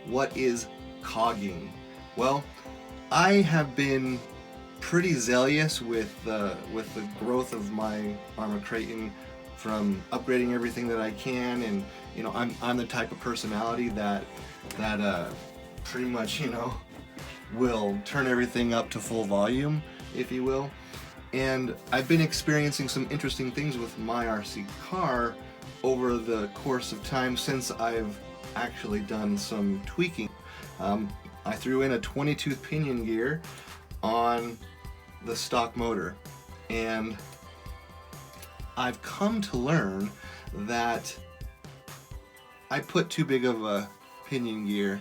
what is cogging? Well, I have been pretty zealous with the growth of my Arrma Kraton, from upgrading everything that I can, and you know, I'm the type of personality that pretty much, you know, will turn everything up to full volume, if you will. And I've been experiencing some interesting things with my RC car over the course of time since I've actually done some tweaking. I threw in a 20-tooth pinion gear on the stock motor, and I've come to learn that I put too big of a pinion gear,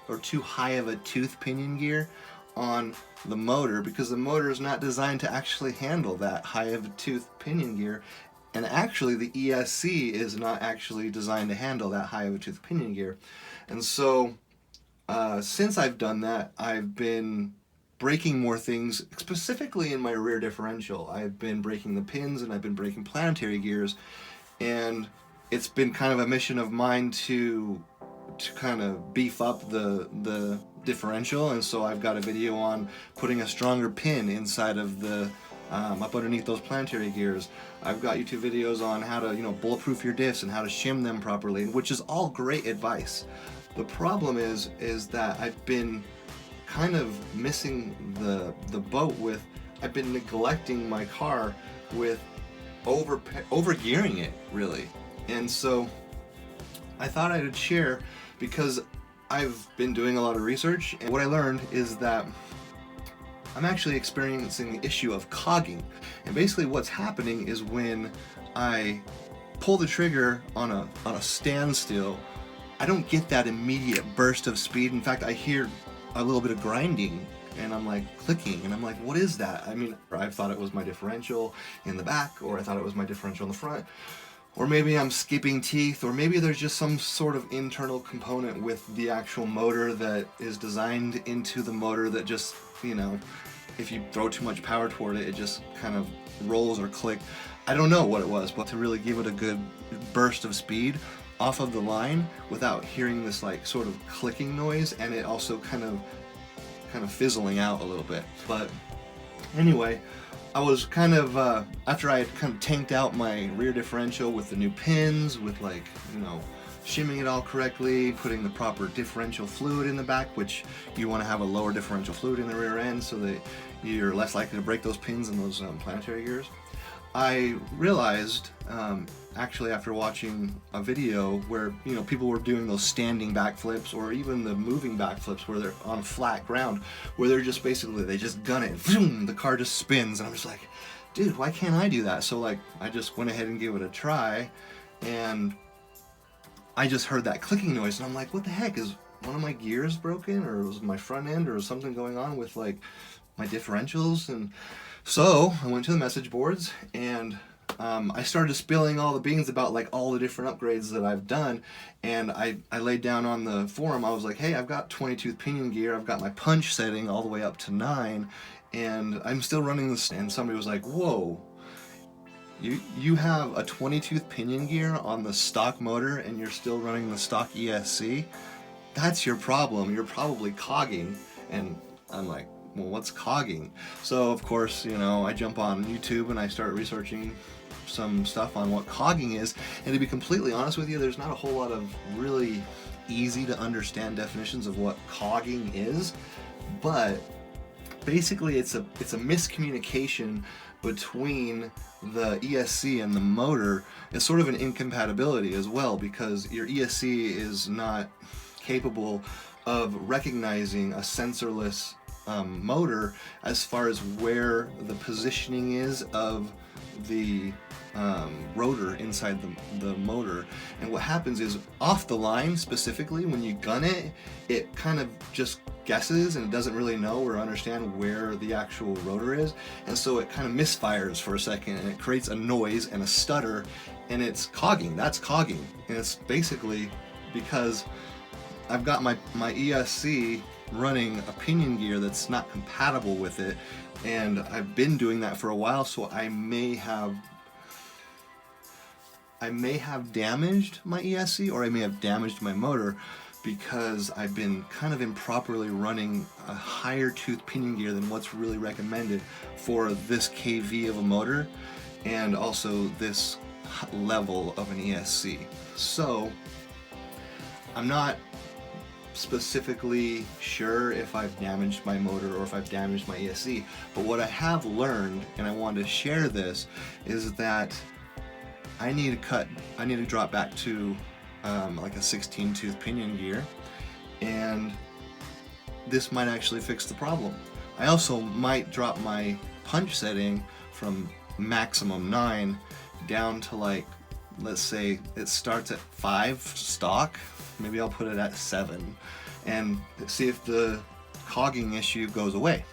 or too high of a tooth pinion gear, on the motor, because the motor is not designed to actually handle that high of a tooth pinion gear. And actually the ESC is not actually designed to handle that high of a tooth pinion gear. And so since I've done that, I've been breaking more things, specifically in my rear differential. I've been breaking the pins, and I've been breaking planetary gears, and it's been kind of a mission of mine to kind of beef up the differential. And so I've got a video on putting a stronger pin inside of the up underneath those planetary gears. I've got YouTube videos on how to, you know, bulletproof your diffs and how to shim them properly, which is all great advice. The problem is that I've been kind of missing the boat with, I've been neglecting my car with overgearing it, really. And so I thought I would share, because I've been doing a lot of research, and what I learned is that I'm actually experiencing the issue of cogging. And basically what's happening is when I pull the trigger on a standstill, I don't get that immediate burst of speed. In fact, I hear a little bit of grinding, and I'm like clicking, and I'm like, what is that? I mean, I thought it was my differential in the back, or I thought it was my differential in the front, or maybe I'm skipping teeth, or maybe there's just some sort of internal component with the actual motor that is designed into the motor that just, you know, if you throw too much power toward it, it just kind of rolls or clicks. I don't know what it was, but to really give it a good burst of speed off of the line without hearing this like sort of clicking noise, and it also kind of fizzling out a little bit. But anyway, I was kind of, after I had kind of tanked out my rear differential with the new pins, with, like, you know, shimming it all correctly, putting the proper differential fluid in the back, which you want to have a lower differential fluid in the rear end so that you're less likely to break those pins and those planetary gears. I realized, actually after watching a video where, you know, people were doing those standing backflips, or even the moving backflips where they're on flat ground, where they're just basically, they just gun it and boom, the car just spins, and I'm just like, dude, why can't I do that? So like, I just went ahead and gave it a try, and I just heard that clicking noise, and I'm like, what the heck, is one of my gears broken, or was my front end, or something going on with like my differentials? And so I went to the message boards, and I started spilling all the beans about like all the different upgrades that I've done. And I laid down on the forum, I was like, hey, I've got 20-tooth pinion gear, I've got my punch setting all the way up to 9, and I'm still running this. And somebody was like, whoa, you have a 20-tooth pinion gear on the stock motor and you're still running the stock ESC? That's your problem, you're probably cogging. And I'm like, well, what's cogging? So of course, you know, I jump on YouTube and I start researching some stuff on what cogging is, and to be completely honest with you, there's not a whole lot of really easy to understand definitions of what cogging is, but basically it's a miscommunication between the ESC and the motor. It's sort of an incompatibility as well, because your ESC is not capable of recognizing a sensorless motor as far as where the positioning is of the rotor inside the motor. And what happens is, off the line specifically, when you gun it, it kind of just guesses and it doesn't really know or understand where the actual rotor is, and so it kind of misfires for a second, and it creates a noise and a stutter, and it's cogging. That's cogging. And it's basically because I've got my ESC running a pinion gear that's not compatible with it, and I've been doing that for a while, so I may have damaged my ESC, or I may have damaged my motor. because I've been kind of improperly running a higher tooth pinion gear than what's really recommended for this kV of a motor and also this level of an ESC. So I'm not specifically sure if I've damaged my motor or if I've damaged my ESC, but what I have learned, and I wanted to share this, is that I need to drop back to like a 16 tooth pinion gear, and this might actually fix the problem. I also might drop my punch setting from maximum 9 down to, like, let's say it starts at 5 stock, maybe I'll put it at 7 and see if the cogging issue goes away.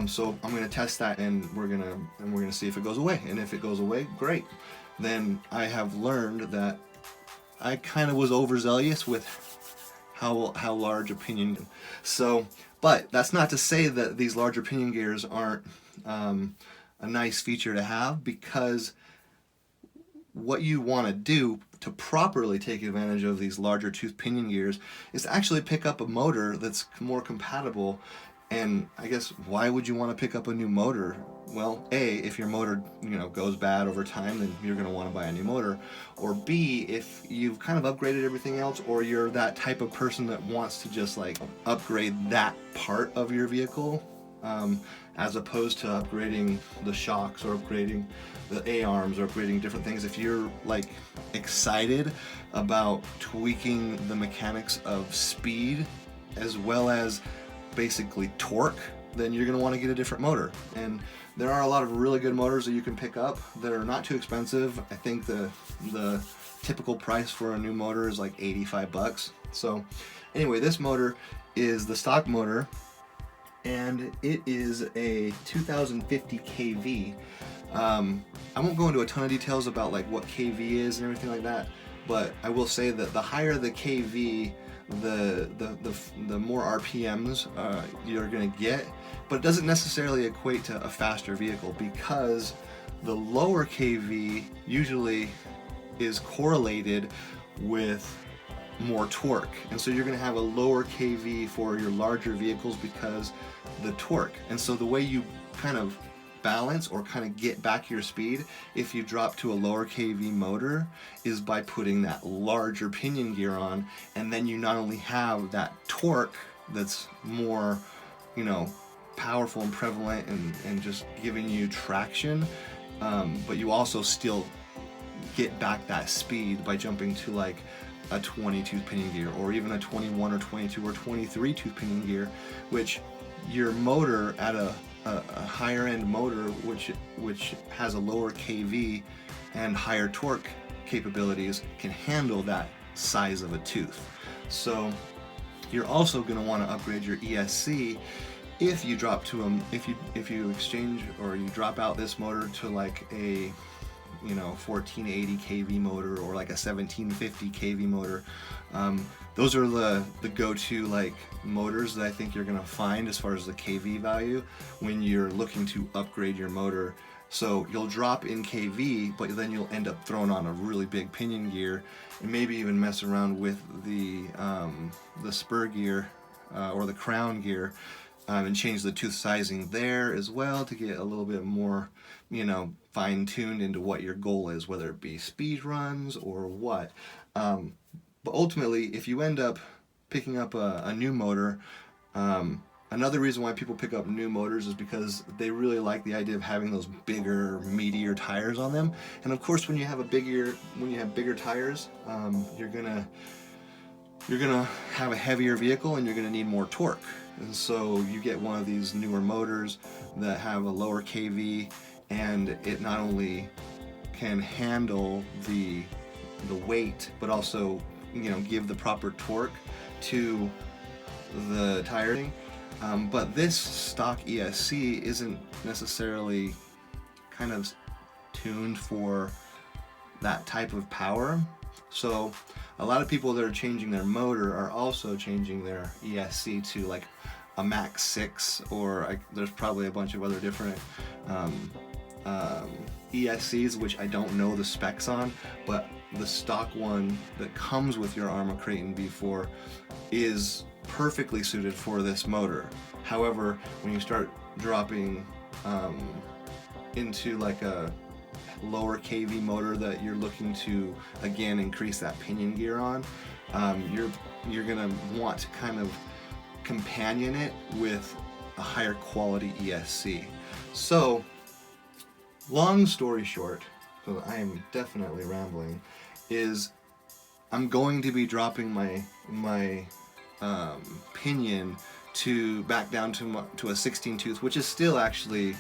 So I'm going to test that, and we're gonna see if it goes away, and if it goes away, great. Then I have learned that I kind of was overzealous with how large a pinion. So, but that's not to say that these larger pinion gears aren't a nice feature to have, because what you want to do to properly take advantage of these larger tooth pinion gears is to actually pick up a motor that's more compatible. And I guess, why would you want to pick up a new motor? Well, A, if your motor, goes bad over time, then you're going to want to buy a new motor. Or B, if you've kind of upgraded everything else, or you're that type of person that wants to just like upgrade that part of your vehicle, as opposed to upgrading the shocks or upgrading the A-arms or upgrading different things. If you're like excited about tweaking the mechanics of speed as well as basically torque, then you're going to want to get a different motor. And there are a lot of really good motors that you can pick up that are not too expensive. I think the typical price for a new motor is like $85. So anyway, this motor is the stock motor, and it is a 2050 kV. I won't go into a ton of details about like what kV is and everything like that, but I will say that the higher the kV, the more RPMs you're going to get, but it doesn't necessarily equate to a faster vehicle, because the lower kV usually is correlated with more torque, and so you're going to have a lower kV for your larger vehicles because the torque. And so the way you kind of balance or kind of get back your speed if you drop to a lower kV motor is by putting that larger pinion gear on, and then you not only have that torque that's more powerful and prevalent and just giving you traction, but you also still get back that speed by jumping to like a 20 tooth pinion gear, or even a 21 or 22 or 23 tooth pinion gear, which your motor at a higher end motor which has a lower kV and higher torque capabilities can handle that size of a tooth. So you're also going to want to upgrade your ESC if you drop to if you exchange or you drop out this motor to like a 1480 kV motor or like a 1750 kV motor. Those are the go-to like motors that I think you're gonna find as far as the kV value when you're looking to upgrade your motor. So you'll drop in kV, but then you'll end up throwing on a really big pinion gear, and maybe even mess around with the spur gear or the crown gear, and change the tooth sizing there as well to get a little bit more fine-tuned into what your goal is, whether it be speed runs or what. But ultimately, if you end up picking up a new motor, another reason why people pick up new motors is because they really like the idea of having those bigger, meatier tires on them. And of course, when you have bigger tires, you're gonna have a heavier vehicle and you're gonna need more torque. And so you get one of these newer motors that have a lower kV, and it not only can handle the weight, but also give the proper torque to the tire. But this stock ESC isn't necessarily kind of tuned for that type of power. So a lot of people that are changing their motor are also changing their ESC to like a Max 6, or there's probably a bunch of other different ESCs, which I don't know the specs on, but the stock one that comes with your Arrma Kraton V4 is perfectly suited for this motor. However, when you start dropping into like a lower kV motor that you're looking to again increase that pinion gear on, you're gonna want to kind of companion it with a higher quality ESC. So, long story short, because I am definitely rambling, is I'm going to be dropping my pinion back down to a 16 tooth, which is still actually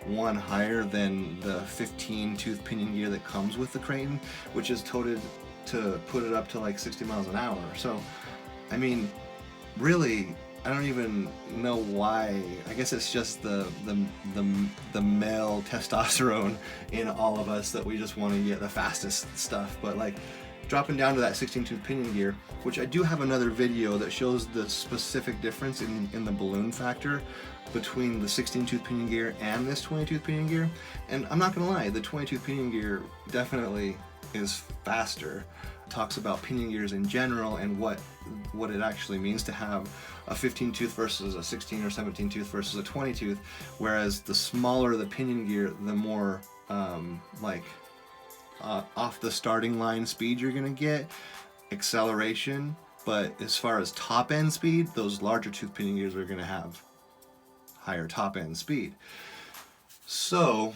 one higher than the 15 tooth pinion gear that comes with the Kraton, which is toted to put it up to like 60 miles an hour. So, I mean, really, I don't even know why. I guess it's just the male testosterone in all of us that we just want to get the fastest stuff. But like dropping down to that 16 tooth pinion gear, which I do have another video that shows the specific difference in the balloon factor between the 16 tooth pinion gear and this 20 tooth pinion gear. And I'm not gonna lie, the 20 tooth pinion gear definitely is faster. It talks about pinion gears in general and what it actually means to have a 15 tooth versus a 16 or 17 tooth versus a 20 tooth, whereas the smaller the pinion gear, the more off the starting line speed you're gonna get, acceleration, but as far as top end speed, those larger tooth pinion gears are gonna have higher top end speed. So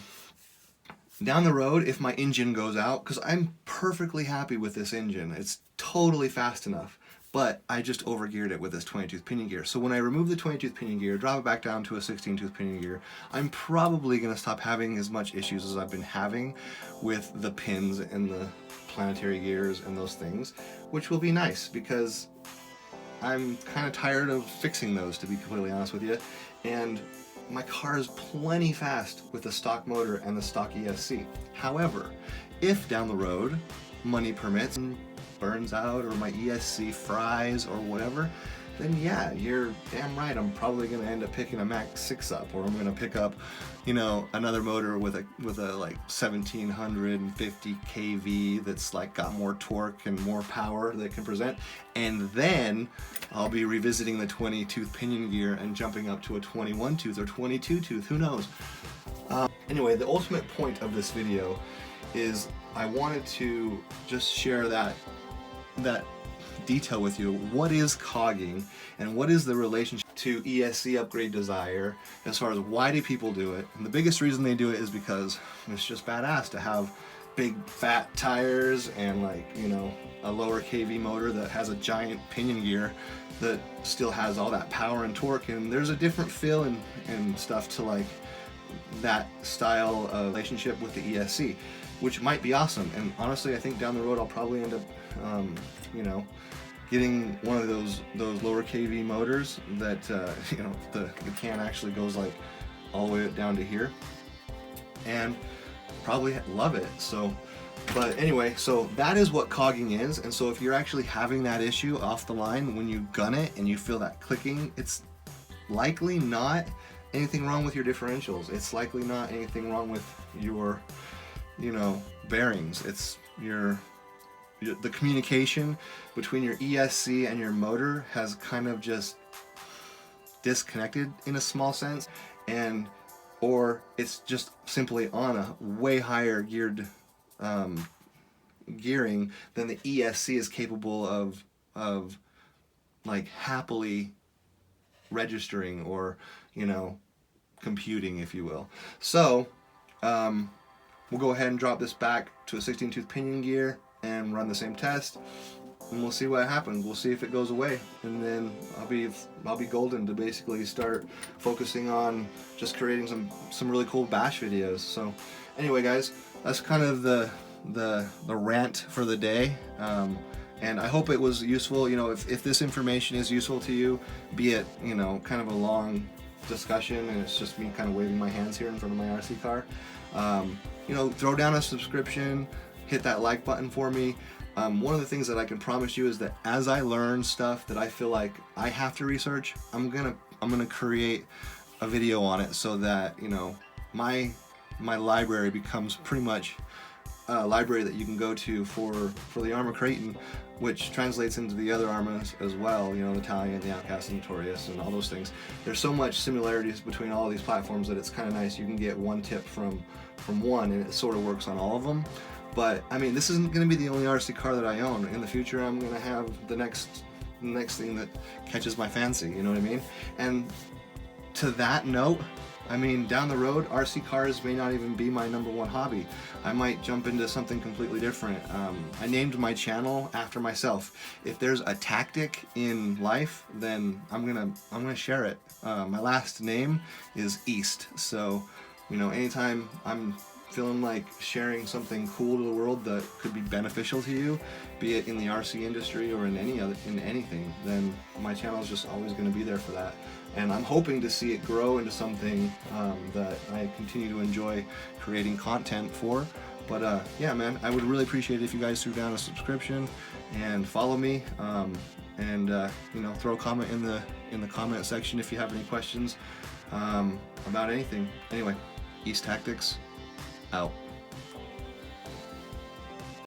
down the road, if my engine goes out, because I'm perfectly happy with this engine, it's totally fast enough, but I just overgeared it with this 20 tooth pinion gear. So when I remove the 20 tooth pinion gear, drop it back down to a 16 tooth pinion gear, I'm probably going to stop having as much issues as I've been having with the pins and the planetary gears and those things, which will be nice because I'm kind of tired of fixing those, to be completely honest with you. And my car is plenty fast with the stock motor and the stock ESC. However, if down the road money permits and burns out or my ESC fries or whatever, then yeah, you're damn right, I'm probably going to end up picking a Max 6 up, or I'm going to pick up, you know, another motor with a like 1750 kV that's like got more torque and more power that can present, and then I'll be revisiting the 20 tooth pinion gear and jumping up to a 21 tooth or 22 tooth, who knows. Anyway, the ultimate point of this video is I wanted to just share that detail with you. What is cogging and what is the relationship to ESC upgrade desire as far as why do people do it? And the biggest reason they do it is because it's just badass to have big fat tires and, like, you know, a lower kV motor that has a giant pinion gear that still has all that power and torque, and there's a different feel and stuff to like that style of relationship with the ESC, which might be awesome. And honestly, I think down the road I'll probably end up you know, getting one of those lower kV motors that you know, the can actually goes like all the way down to here, and probably love it. So, but anyway, so that is what cogging is. And so if you're actually having that issue off the line when you gun it and you feel that clicking, it's likely not anything wrong with your differentials. It's likely not anything wrong with your, you know, bearings. It's the communication between your ESC and your motor has kind of just disconnected in a small sense, or it's just simply on a way higher geared gearing than the ESC is capable of like happily registering or, you know, computing, if you will. So we'll go ahead and drop this back to a 16 tooth pinion gear and run the same test, and we'll see what happens. We'll see if it goes away, and then I'll be golden to basically start focusing on just creating some really cool bash videos. So anyway, guys, that's kind of the rant for the day, and I hope it was useful. You know, if this information is useful to you, be it, you know, kind of a long discussion and it's just me kind of waving my hands here in front of my RC car, you know, throw down a subscription, hit that like button for me. One of the things that I can promise you is that as I learn stuff that I feel like I have to research, I'm gonna create a video on it, so that, you know, my my library becomes pretty much a library that you can go to for the Arrma Kraton, which translates into the other Arrmas as well, you know, the TALION, the OUTCAST, and NOTORIOUS, and all those things. There's so much similarities between all of these platforms that it's kind of nice. You can get one tip from one, and it sort of works on all of them. But I mean, this isn't going to be the only RC car that I own. In the future, I'm going to have the next thing that catches my fancy, you know what I mean? And to that note, I mean, down the road, RC cars may not even be my #1 hobby. I might jump into something completely different. I named my channel after myself. If there's a tactic in life, then I'm gonna share it. My last name is East, so you know, anytime I'm feeling like sharing something cool to the world that could be beneficial to you, be it in the RC industry or in anything, then my channel is just always going to be there for that. And I'm hoping to see it grow into something that I continue to enjoy creating content for. But yeah, man, I would really appreciate it if you guys threw down a subscription and follow me, and you know, throw a comment in the comment section if you have any questions about anything. Anyway, East Tactics out.